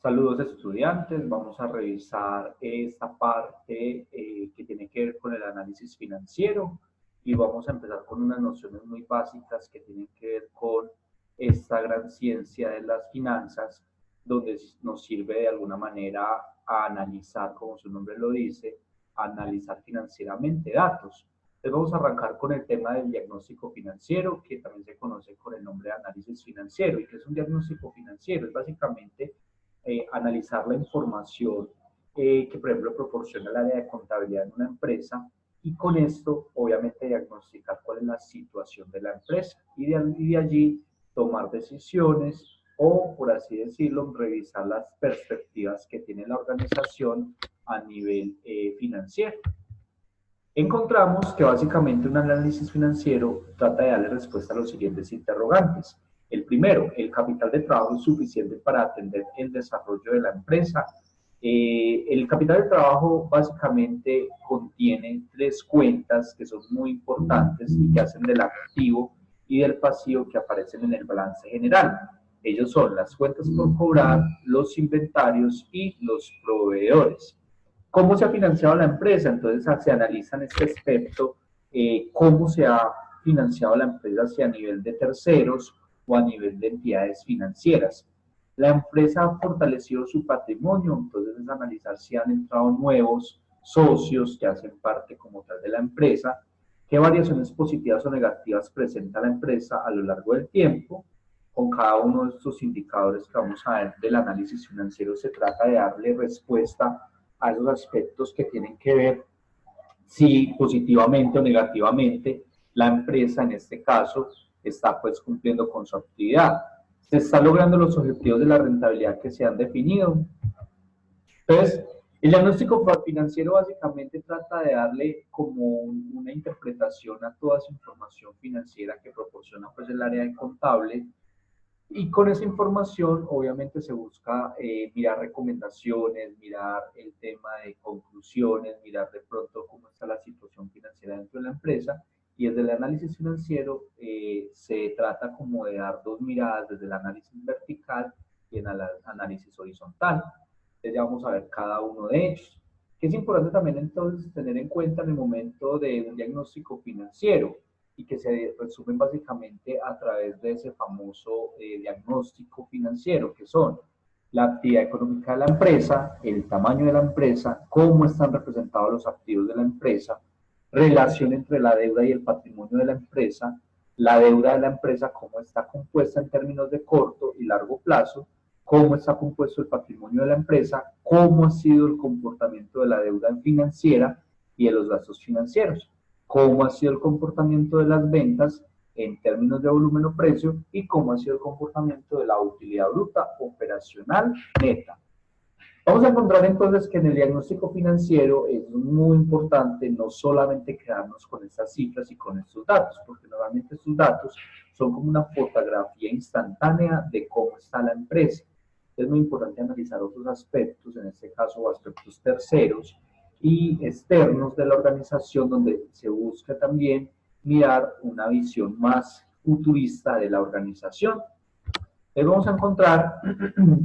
Saludos estudiantes, vamos a revisar esta parte que tiene que ver con el análisis financiero y vamos a empezar con unas nociones muy básicas que tienen que ver con esta gran ciencia de las finanzas, donde nos sirve de alguna manera a analizar, como su nombre lo dice, a analizar financieramente datos. Entonces vamos a arrancar con el tema del diagnóstico financiero, que también se conoce con el nombre de análisis financiero. ¿Y qué es un diagnóstico financiero? Es básicamente analizar la información que, por ejemplo, proporciona el área de contabilidad en una empresa y con esto, obviamente, diagnosticar cuál es la situación de la empresa y de allí tomar decisiones o, por así decirlo, revisar las perspectivas que tiene la organización a nivel financiero. Encontramos que básicamente un análisis financiero trata de darle respuesta a los siguientes interrogantes. El primero, ¿el capital de trabajo es suficiente para atender el desarrollo de la empresa? El capital de trabajo básicamente contiene tres cuentas que son muy importantes y que hacen del activo y del pasivo que aparecen en el balance general. Ellos son las cuentas por cobrar, los inventarios y los proveedores. ¿Cómo se ha financiado la empresa? Entonces se analiza en este aspecto cómo se ha financiado la empresa, si a nivel de terceros o a nivel de entidades financieras. La empresa ha fortalecido su patrimonio, entonces es analizar si han entrado nuevos socios que hacen parte como tal de la empresa, qué variaciones positivas o negativas presenta la empresa a lo largo del tiempo. Con cada uno de estos indicadores que vamos a ver del análisis financiero se trata de darle respuesta a esos aspectos que tienen que ver si positivamente o negativamente la empresa en este caso está pues cumpliendo con su actividad. Se está logrando los objetivos de la rentabilidad que se han definido. Entonces, el diagnóstico financiero básicamente trata de darle como una interpretación a toda esa información financiera que proporciona pues el área de contable. Y con esa información, obviamente, se busca mirar recomendaciones, mirar el tema de conclusiones, mirar de pronto cómo está la situación financiera dentro de la empresa. Y desde el análisis financiero se trata como de dar dos miradas, desde el análisis vertical y el análisis horizontal. Entonces ya vamos a ver cada uno de ellos. Que es importante también entonces tener en cuenta en el momento de un diagnóstico financiero y que se resumen básicamente a través de ese famoso diagnóstico financiero, que son la actividad económica de la empresa, el tamaño de la empresa, cómo están representados los activos de la empresa, relación entre la deuda y el patrimonio de la empresa, la deuda de la empresa, cómo está compuesta en términos de corto y largo plazo, cómo está compuesto el patrimonio de la empresa, cómo ha sido el comportamiento de la deuda financiera y de los gastos financieros, cómo ha sido el comportamiento de las ventas en términos de volumen o precio y cómo ha sido el comportamiento de la utilidad bruta operacional neta. Vamos a encontrar entonces que en el diagnóstico financiero es muy importante no solamente quedarnos con estas cifras y con estos datos, porque normalmente estos datos son como una fotografía instantánea de cómo está la empresa. Es muy importante analizar otros aspectos, en este caso aspectos terceros y externos de la organización, donde se busca también mirar una visión más futurista de la organización. Entonces vamos a encontrar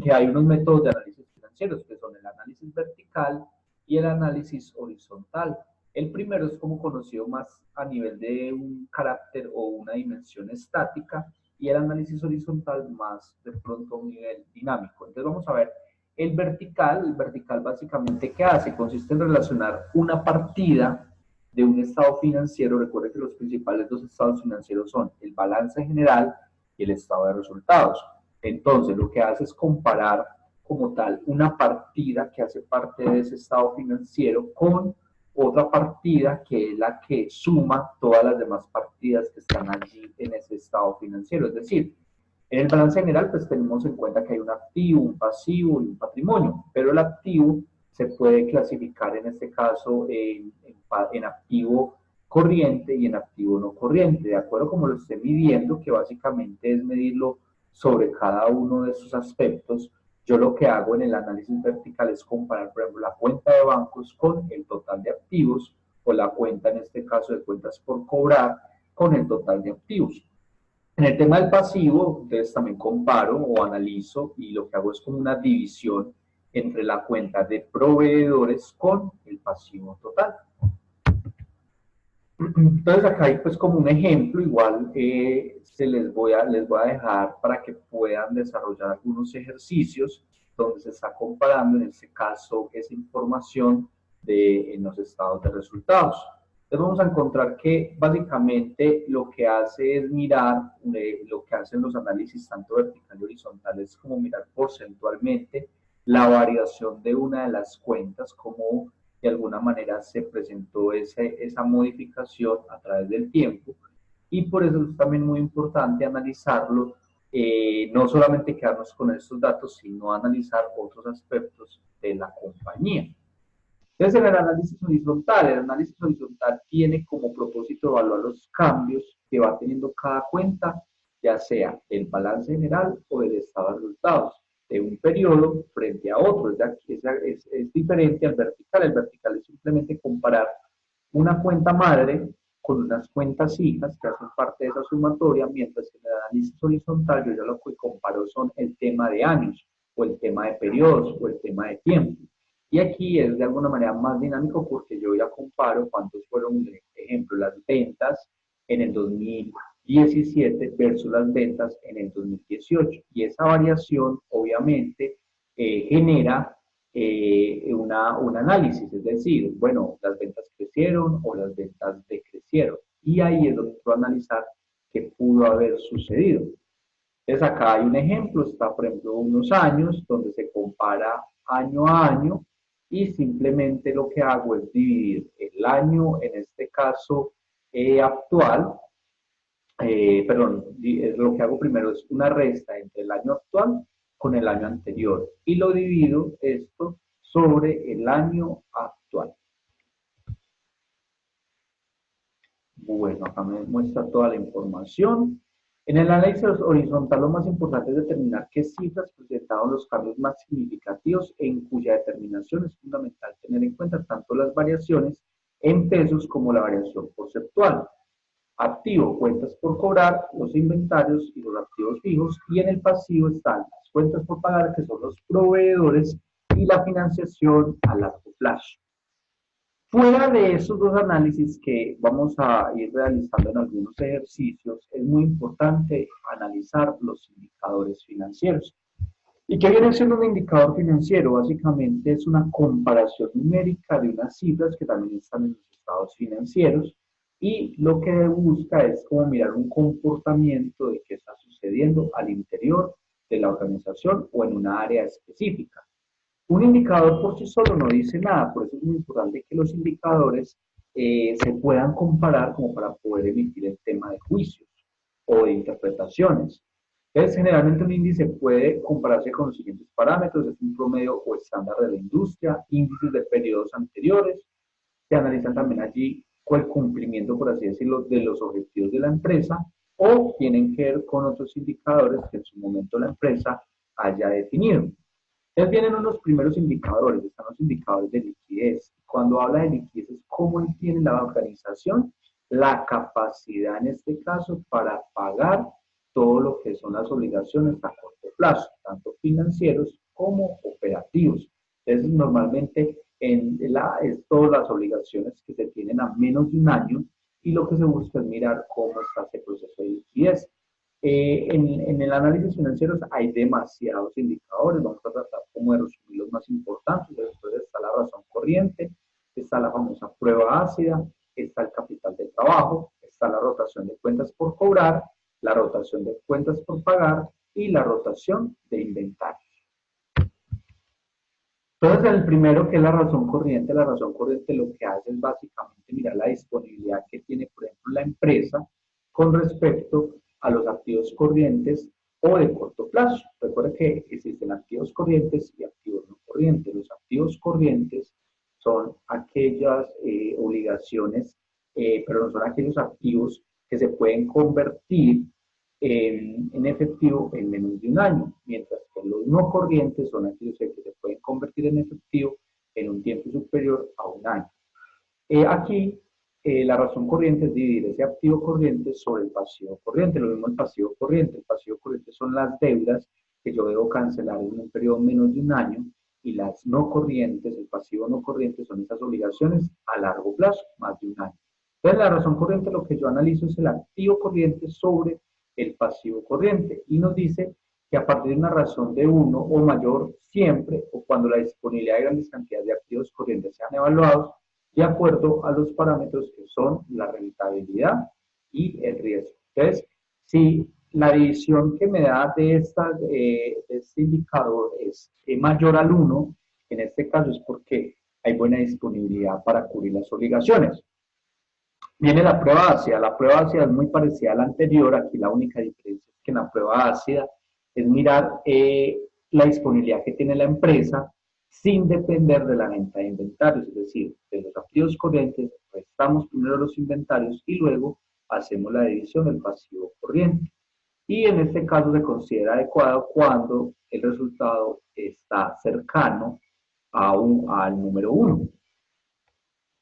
que hay unos métodos de análisis financieros, que son el análisis vertical y el análisis horizontal. El primero es como conocido más a nivel de un carácter o una dimensión estática, y el análisis horizontal más de pronto a un nivel dinámico. Entonces vamos a ver el vertical básicamente ¿qué hace? Consiste en relacionar una partida de un estado financiero. Recuerden que los principales dos estados financieros son el balance general y el estado de resultados. Entonces, lo que hace es comparar como tal una partida que hace parte de ese estado financiero con otra partida que es la que suma todas las demás partidas que están allí en ese estado financiero. Es decir, en el balance general pues tenemos en cuenta que hay un activo, un pasivo y un patrimonio, pero el activo se puede clasificar en este caso en activo corriente y en activo no corriente, de acuerdo como lo esté midiendo, que básicamente es medirlo sobre cada uno de esos aspectos. Yo lo que hago en el análisis vertical es comparar, por ejemplo, la cuenta de bancos con el total de activos, o la cuenta, en este caso, de cuentas por cobrar con el total de activos. En el tema del pasivo, entonces también comparo o analizo y lo que hago es como una división entre la cuenta de proveedores con el pasivo total. Entonces acá hay pues como un ejemplo, igual les voy a dejar para que puedan desarrollar algunos ejercicios donde se está comparando en este caso esa información en los estados de resultados. Entonces vamos a encontrar que básicamente lo que hace es mirar, lo que hacen los análisis tanto vertical y horizontal es como mirar porcentualmente la variación de una de las cuentas, como de alguna manera se presentó esa modificación a través del tiempo y por eso es también muy importante analizarlo, no solamente quedarnos con estos datos, sino analizar otros aspectos de la compañía. Entonces, en el análisis horizontal tiene como propósito evaluar los cambios que va teniendo cada cuenta, ya sea el balance general o el estado de resultados de un periodo frente a otro. Es diferente al vertical. El vertical es simplemente comparar una cuenta madre con unas cuentas hijas que hacen parte de esa sumatoria, mientras que en el análisis horizontal yo ya lo que comparo son el tema de años, o el tema de periodos, o el tema de tiempo. Y aquí es de alguna manera más dinámico porque yo ya comparo cuántos fueron, por ejemplo, las ventas en el 2017 versus las ventas en el 2018. Y esa variación obviamente genera un análisis, es decir, bueno, las ventas crecieron o las ventas decrecieron. Y ahí es donde puedo analizar qué pudo haber sucedido. Entonces acá hay un ejemplo, está por ejemplo unos años donde se compara año a año y simplemente lo que hago es dividir el año, en este caso actual, perdón, lo que hago primero es una resta entre el año actual con el año anterior y lo divido esto sobre el año actual. Bueno, acá me muestra toda la información. En el análisis horizontal lo más importante es determinar qué cifras presentaron los cambios más significativos en cuya determinación es fundamental tener en cuenta tanto las variaciones en pesos como la variación porcentual. Activo, cuentas por cobrar, los inventarios y los activos fijos, y en el pasivo están las cuentas por pagar, que son los proveedores, y la financiación a largo plazo. Fuera de esos dos análisis que vamos a ir realizando en algunos ejercicios, es muy importante analizar los indicadores financieros. ¿Y qué viene siendo un indicador financiero? Básicamente es una comparación numérica de unas cifras que también están en los estados financieros y lo que busca es como mirar un comportamiento de qué está sucediendo al interior de la organización o en una área específica. Un indicador por sí solo no dice nada, por eso es muy importante que los indicadores se puedan comparar como para poder emitir el tema de juicios o de interpretaciones. Entonces, generalmente un índice puede compararse con los siguientes parámetros, es un promedio o estándar de la industria, índices de periodos anteriores, se analizan también allí el cumplimiento, por así decirlo, de los objetivos de la empresa o tienen que ver con otros indicadores que en su momento la empresa haya definido. Entonces vienen unos primeros indicadores, están los indicadores de liquidez. Cuando habla de liquidez es cómo tiene la organización la capacidad en este caso para pagar todo lo que son las obligaciones a corto plazo, tanto financieros como operativos. Entonces normalmente es todas las obligaciones que se tienen a menos de un año y lo que se busca es mirar cómo está ese proceso de liquidez. En el análisis financiero hay demasiados indicadores, vamos a tratar como de resumir los más importantes. Después está la razón corriente, está la famosa prueba ácida, está el capital de trabajo, está la rotación de cuentas por cobrar, la rotación de cuentas por pagar y la rotación de inventario. Entonces, el primero, que es la razón corriente lo que hace es básicamente mirar la disponibilidad que tiene, por ejemplo, la empresa con respecto a los activos corrientes o de corto plazo. Recuerda que existen activos corrientes y activos no corrientes. Los activos corrientes son aquellas obligaciones, perdón, son aquellos activos que se pueden convertir en efectivo en menos de un año, mientras que los no corrientes son aquellos que se pueden convertir en efectivo en un tiempo superior a un año. Aquí la razón corriente es dividir ese activo corriente sobre el pasivo corriente. Lo mismo el pasivo corriente. El pasivo corriente son las deudas que yo debo cancelar en un periodo menos de un año, y las no corrientes, el pasivo no corriente, son esas obligaciones a largo plazo, más de un año. Entonces, la razón corriente, lo que yo analizo es el activo corriente sobre el pasivo corriente, y nos dice que a partir de una razón de uno o mayor, siempre, o cuando la disponibilidad de grandes cantidades de activos corrientes sean evaluados de acuerdo a los parámetros que son la rentabilidad y el riesgo. Entonces, si la división que me da de este indicador es mayor al 1, en este caso es porque hay buena disponibilidad para cubrir las obligaciones. Viene la prueba ácida. La prueba ácida es muy parecida a la anterior. Aquí la única diferencia es que en la prueba ácida es mirar la disponibilidad que tiene la empresa sin depender de la venta de inventarios, es decir, de los activos corrientes, restamos primero los inventarios y luego hacemos la división del pasivo corriente. Y en este caso se considera adecuado cuando el resultado está cercano al número 1.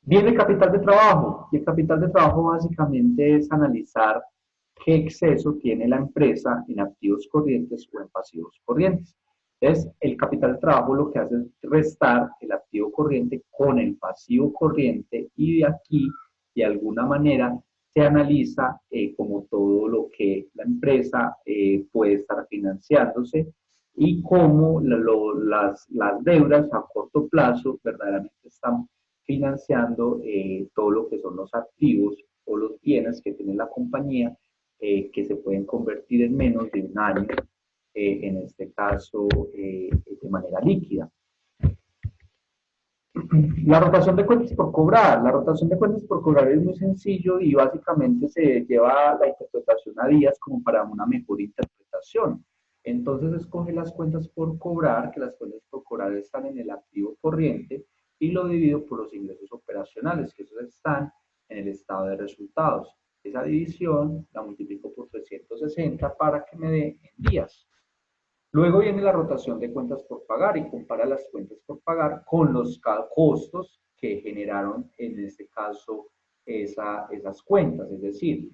Viene el capital de trabajo, y el capital de trabajo básicamente es analizar qué exceso tiene la empresa en activos corrientes o en pasivos corrientes. Entonces, el capital de trabajo lo que hace es restar el activo corriente con el pasivo corriente, y de aquí, de alguna manera, se analiza como todo lo que la empresa puede estar financiándose, y cómo las deudas a corto plazo verdaderamente están financiando todo lo que son los activos o los bienes que tiene la compañía, que se pueden convertir en menos de un año, en este caso de manera líquida. La rotación de cuentas por cobrar. La rotación de cuentas por cobrar es muy sencillo y básicamente se lleva la interpretación a días como para una mejor interpretación. Entonces escoge las cuentas por cobrar, que las cuentas por cobrar están en el activo corriente, y lo divido por los ingresos operacionales, que esos están en el estado de resultados. Esa división la multiplico por 360 para que me dé en días. Luego viene la rotación de cuentas por pagar y compara las cuentas por pagar con los costos que generaron en este caso esas cuentas. Es decir,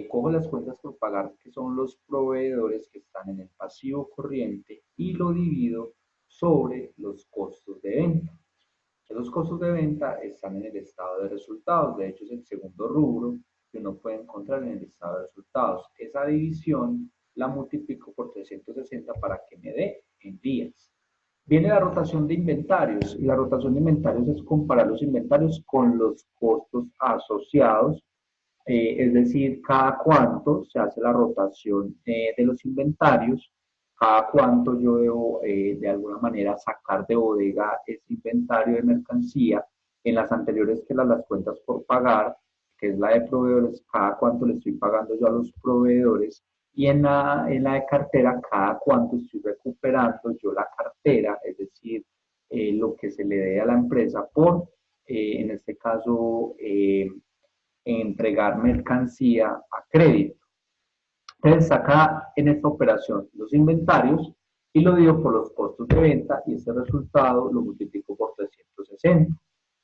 cojo las cuentas por pagar, que son los proveedores que están en el pasivo corriente, y lo divido sobre los costos de venta. Esos costos de venta están en el estado de resultados. De hecho, es el segundo rubro que uno puede encontrar en el estado de resultados. Esa división la multiplico por 360 para que me dé en días. Viene la rotación de inventarios, y la rotación de inventarios es comparar los inventarios con los costos asociados, es decir, cada cuánto se hace la rotación de los inventarios, cada cuánto yo debo de alguna manera sacar de bodega ese inventario de mercancía. En las anteriores, que las cuentas por pagar, que es la de proveedores, cada cuánto le estoy pagando yo a los proveedores, y en la de cartera, cada cuánto estoy recuperando yo la cartera, es decir, lo que se le dé a la empresa por, en este caso, entregar mercancía a crédito. Entonces saca en esta operación los inventarios y lo divido por los costos de venta, y ese resultado lo multiplico por 360.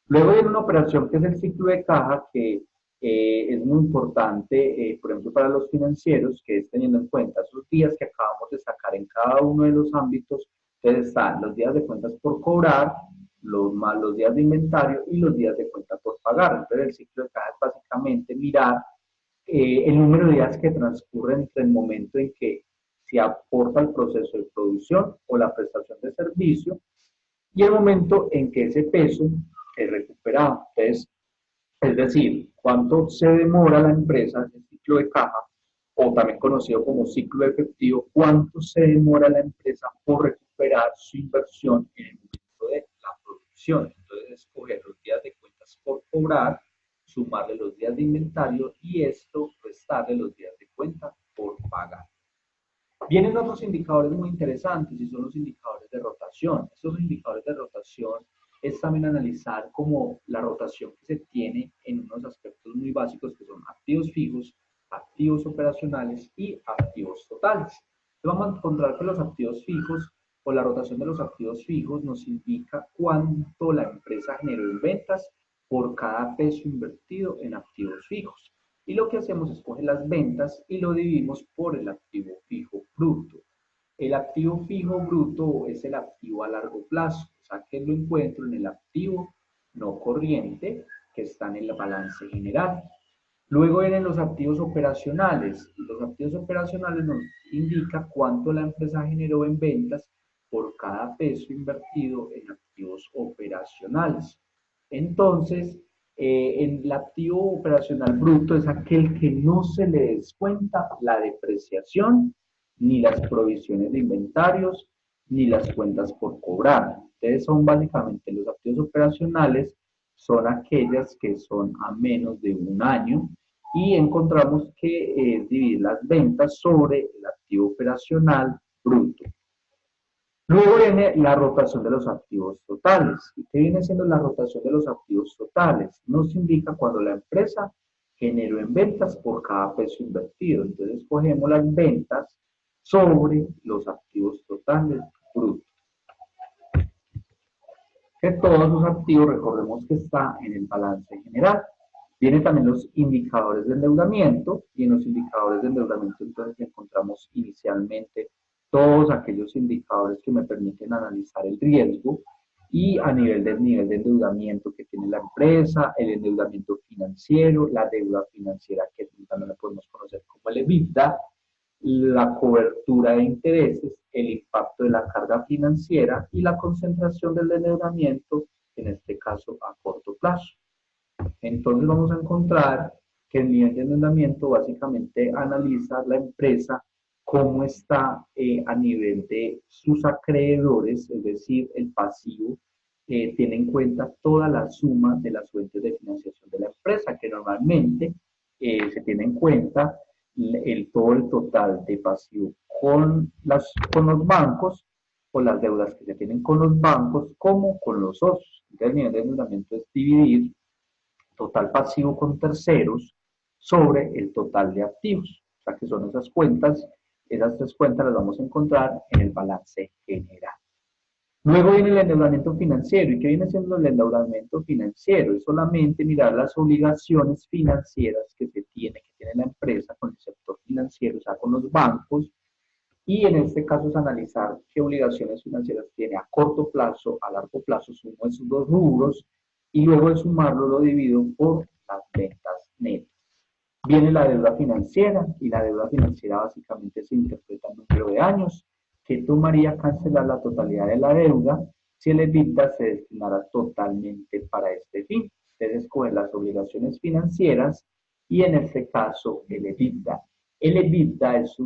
Luego viene una operación que es el ciclo de caja, que es muy importante, por ejemplo, para los financieros, que es teniendo en cuenta esos días que acabamos de sacar en cada uno de los ámbitos. Entonces están los días de cuentas por cobrar, más los días de inventario y los días de cuenta por pagar. Entonces el ciclo de caja es básicamente mirar el número de días que transcurren entre el momento en que se aporta el proceso de producción o la prestación de servicio, y el momento en que ese peso es recuperado. Entonces, es decir, cuánto se demora la empresa, el ciclo de caja, o también conocido como ciclo efectivo, cuánto se demora la empresa por recuperar su inversión en el momento de la producción. Entonces, escoger los días de cuentas por cobrar, sumarle los días de inventario, y esto restarle los días de cuenta por pagar. Vienen otros indicadores muy interesantes, y son los indicadores de rotación. Estos indicadores de rotación es también analizar como la rotación que se tiene en unos aspectos muy básicos, que son activos fijos, activos operacionales y activos totales. Entonces vamos a encontrar que los activos fijos, o la rotación de los activos fijos, nos indica cuánto la empresa generó en ventas por cada peso invertido en activos fijos. Y lo que hacemos es coger las ventas y lo dividimos por el activo fijo bruto. El activo fijo bruto es el activo a largo plazo, o sea que lo encuentro en el activo no corriente que está en el balance general. Luego vienen los activos operacionales. Los activos operacionales nos indica cuánto la empresa generó en ventas por cada peso invertido en activos operacionales. Entonces, el activo operacional bruto es aquel que no se le descuenta la depreciación, ni las provisiones de inventarios, ni las cuentas por cobrar. Entonces, son básicamente los activos operacionales, son aquellas que son a menos de un año y encontramos que es dividir las ventas sobre el activo operacional bruto. Luego viene la rotación de los activos totales. ¿Y qué viene siendo la rotación de los activos totales? Nos indica cuando la empresa generó en ventas por cada peso invertido. Entonces, cogemos las ventas sobre los activos totales brutos. Que todos los activos, recordemos que está en el balance general. Vienen también los indicadores de endeudamiento y en los indicadores de endeudamiento entonces encontramos inicialmente todos aquellos indicadores que me permiten analizar el riesgo y a nivel del nivel de endeudamiento que tiene la empresa, el endeudamiento financiero, la deuda financiera que también la podemos conocer como el EBITDA, la cobertura de intereses, el impacto de la carga financiera y la concentración del endeudamiento, en este caso a corto plazo. Entonces vamos a encontrar que el nivel de endeudamiento básicamente analiza la empresa cómo está a nivel de sus acreedores, es decir, el pasivo, tiene en cuenta toda la suma de las fuentes de financiación de la empresa, que normalmente se tiene en cuenta todo el total de pasivo con los bancos, o las deudas que se tienen con los bancos, como con los socios. Entonces, el nivel de endeudamiento es dividir total pasivo con terceros sobre el total de activos. O sea, que son esas tres cuentas las vamos a encontrar en el balance general. Luego viene el endeudamiento financiero. ¿Y qué viene siendo el endeudamiento financiero? Es solamente mirar las obligaciones financieras que tiene la empresa con el sector financiero, o sea, con los bancos, y en este caso es analizar qué obligaciones financieras tiene a corto plazo, a largo plazo, sumo esos dos rubros, y luego de sumarlo lo divido por las ventas netas. Viene la deuda financiera, y la deuda financiera básicamente se interpreta en número de años, que tomaría cancelar la totalidad de la deuda si el EBITDA se destinara totalmente para este fin. Entonces, escoger las obligaciones financieras y en este caso el EBITDA. El EBITDA es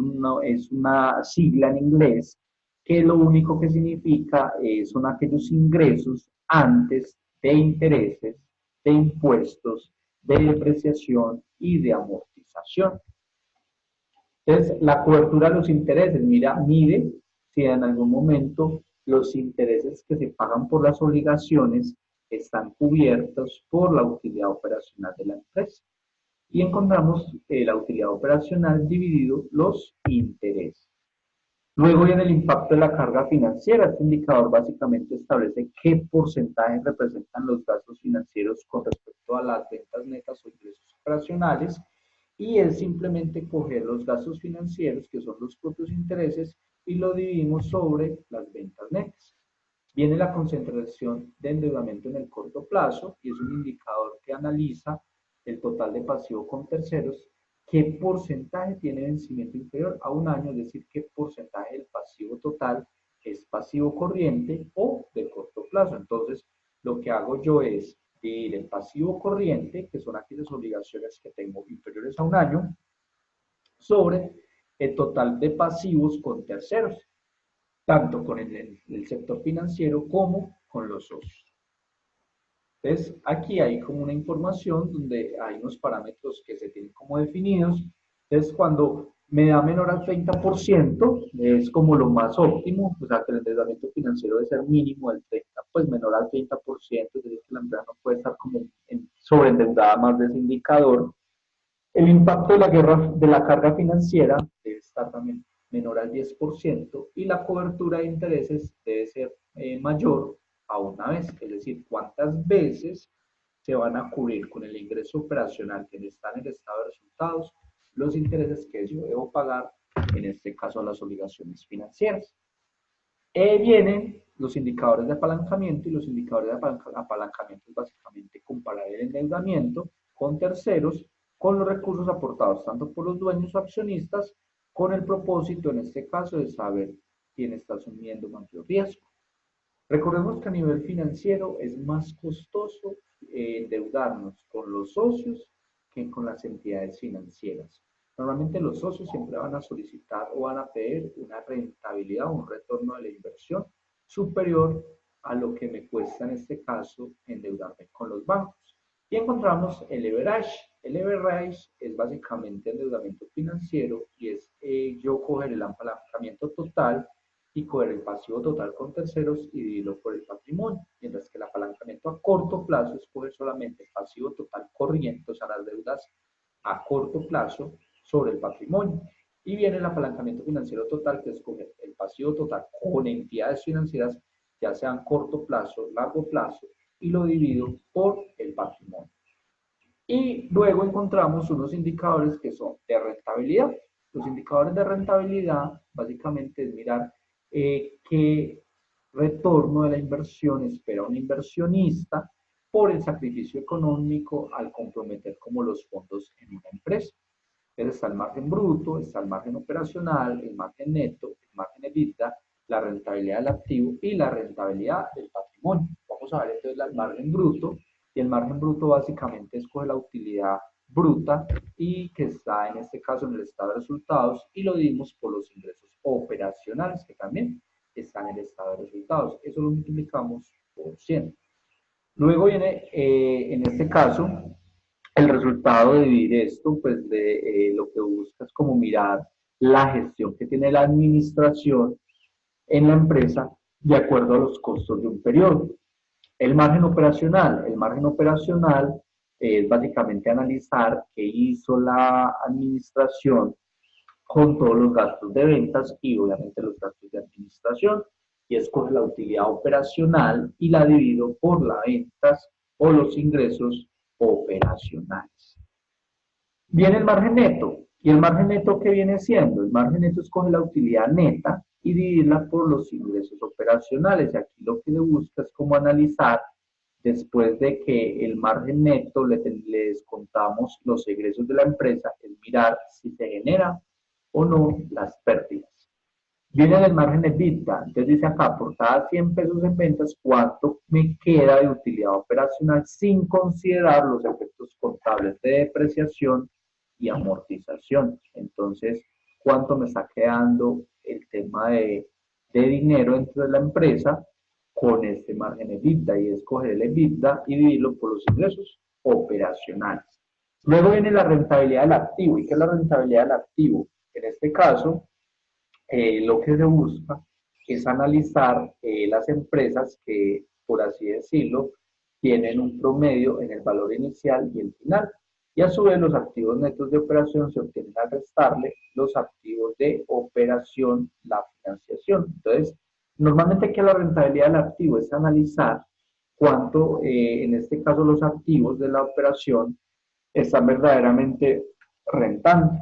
una sigla en inglés que lo único que significa son aquellos ingresos antes de intereses, de impuestos, de depreciación y de amortización. Entonces, la cobertura de los intereses, mide si en algún momento los intereses que se pagan por las obligaciones están cubiertos por la utilidad operacional de la empresa. Y encontramos la utilidad operacional dividido los intereses. Luego viene el impacto de la carga financiera. Este indicador básicamente establece qué porcentaje representan los gastos financieros con respecto a las ventas netas o ingresos operacionales, y es simplemente coger los gastos financieros, que son los propios intereses, y lo dividimos sobre las ventas netas. Viene la concentración de endeudamiento en el corto plazo, y es un indicador que analiza el total de pasivo con terceros, qué porcentaje tiene vencimiento inferior a un año, es decir, qué porcentaje del pasivo total es pasivo corriente o de corto plazo. Entonces, lo que hago yo es dividir el pasivo corriente, que son aquellas obligaciones que tengo inferiores a un año, sobre el total de pasivos con terceros, tanto con el sector financiero como con los socios. Entonces, aquí hay como una información donde hay unos parámetros que se tienen como definidos. Entonces, cuando me da menor al 30%, es como lo más óptimo, o sea, que el endeudamiento financiero debe ser mínimo del 30%, pues menor al 30%, es decir, que la empresa no puede estar como sobreendeudada más de ese indicador. El impacto de la carga financiera debe estar también menor al 10% y la cobertura de intereses debe ser mayor a una vez, es decir, cuántas veces se van a cubrir con el ingreso operacional que está en el estado de resultados, los intereses que yo debo pagar, en este caso las obligaciones financieras. Vienen los indicadores de apalancamiento, y los indicadores de apalancamiento es básicamente comparar el endeudamiento con terceros con los recursos aportados tanto por los dueños o accionistas, con el propósito en este caso de saber quién está asumiendo mayor riesgo. Recordemos que a nivel financiero es más costoso endeudarnos con los socios que con las entidades financieras. Normalmente los socios siempre van a solicitar o van a pedir una rentabilidad o un retorno de la inversión superior a lo que me cuesta en este caso endeudarme con los bancos. Y encontramos el leverage. El leverage es básicamente endeudamiento financiero y es yo coger el apalancamiento total y coger el pasivo total con terceros y dividirlo por el patrimonio, mientras que el apalancamiento a corto plazo es coger solamente el pasivo total corriente, o sea, las deudas a corto plazo sobre el patrimonio. Y viene el apalancamiento financiero total, que es coger el pasivo total con entidades financieras, ya sean corto plazo, largo plazo, y lo divido por el patrimonio. Y luego encontramos unos indicadores que son de rentabilidad. Los indicadores de rentabilidad básicamente es mirar qué retorno de la inversión espera un inversionista por el sacrificio económico al comprometer como los fondos en una empresa. Entonces está el margen bruto, está el margen operacional, el margen neto, el margen EBITDA, la rentabilidad del activo y la rentabilidad del patrimonio. Vamos a ver entonces el margen bruto, y el margen bruto básicamente escoge la utilidad bruta y que está en este caso en el estado de resultados, y lo dimos por los ingresos operacionales que también están en el estado de resultados. Eso lo multiplicamos por 100. Luego viene en este caso el resultado de dividir esto, pues de lo que busca es como mirar la gestión que tiene la administración en la empresa de acuerdo a los costos de un periodo. El margen operacional es básicamente analizar qué hizo la administración con todos los gastos de ventas y obviamente los gastos de administración, y escoge la utilidad operacional y la divido por las ventas o los ingresos operacionales. Viene el margen neto. ¿Y el margen neto qué viene siendo? El margen neto escoge la utilidad neta y dividirla por los ingresos operacionales. Y aquí lo que le busca es como analizar, después de que el margen neto le descontamos los egresos de la empresa, es mirar si se genera o no las pérdidas. Viene del margen EBITDA, entonces dice acá, por cada 100 pesos en ventas, ¿cuánto me queda de utilidad operacional sin considerar los efectos contables de depreciación y amortización? Entonces, ¿cuánto me está quedando el tema de dinero dentro de la empresa con este margen EBITDA? Y escoger el EBITDA y dividirlo por los ingresos operacionales. Luego viene la rentabilidad del activo. ¿Y qué es la rentabilidad del activo? En este caso, lo que se busca es analizar las empresas que, por así decirlo, tienen un promedio en el valor inicial y el final. Y a su vez los activos netos de operación se obtienen al restarle los activos de operación, la financiación. Entonces, normalmente aquí la rentabilidad del activo es analizar cuánto, en este caso, los activos de la operación están verdaderamente rentando.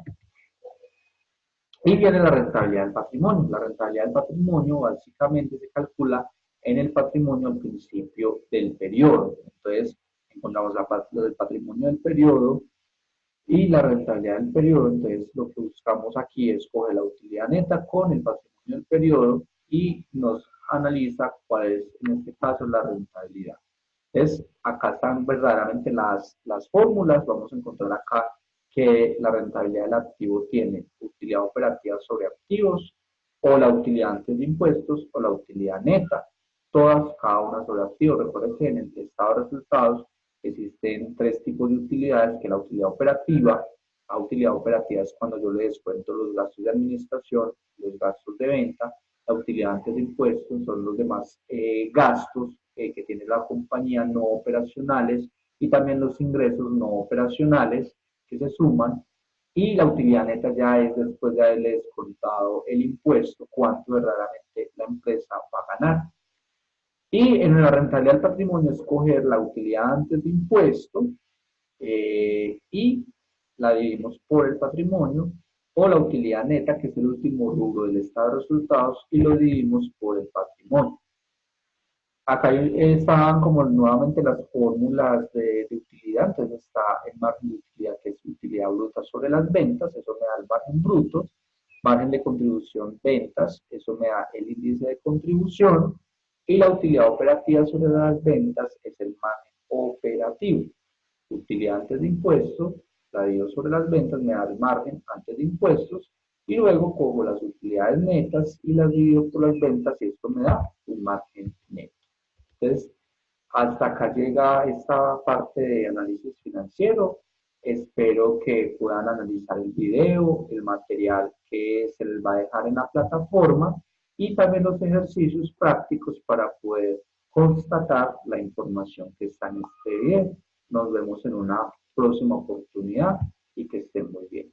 Y viene la rentabilidad del patrimonio. La rentabilidad del patrimonio básicamente se calcula en el patrimonio al principio del periodo. Entonces, encontramos lo del patrimonio del periodo y la rentabilidad del periodo. Entonces, lo que buscamos aquí es coger la utilidad neta con el patrimonio del periodo y nos analiza cuál es, en este caso, la rentabilidad. Entonces, acá están verdaderamente las fórmulas. Vamos a encontrar acá que la rentabilidad del activo tiene utilidad operativa sobre activos, o la utilidad antes de impuestos, o la utilidad neta. Todas, cada una sobre activos. Recuerden que en el estado de resultados existen tres tipos de utilidades, que es la utilidad operativa. La utilidad operativa es cuando yo le descuento los gastos de administración, los gastos de venta. La utilidad antes de impuestos son los demás gastos que tiene la compañía no operacionales, y también los ingresos no operacionales que se suman. Y la utilidad neta ya es después de haberle descontado el impuesto, cuánto verdaderamente la empresa va a ganar. Y en la rentabilidad del patrimonio, escoger la utilidad antes de impuesto y la dividimos por el patrimonio, o la utilidad neta, que es el último rubro del estado de resultados, y lo dividimos por el patrimonio. Acá estaban como nuevamente las fórmulas de utilidad, entonces está el margen de utilidad, que es utilidad bruta sobre las ventas, eso me da el margen bruto, margen de contribución ventas, eso me da el índice de contribución, y la utilidad operativa sobre las ventas es el margen operativo. Utilidad antes de impuestos, la divido sobre las ventas, me da el margen antes de impuestos, y luego cojo las utilidades netas y las divido por las ventas, y esto me da un margen neto. Entonces, hasta acá llega esta parte de análisis financiero. Espero que puedan analizar el video, el material que se les va a dejar en la plataforma y también los ejercicios prácticos para poder constatar la información que está en este video. Nos vemos en una próxima oportunidad y que estén muy bien.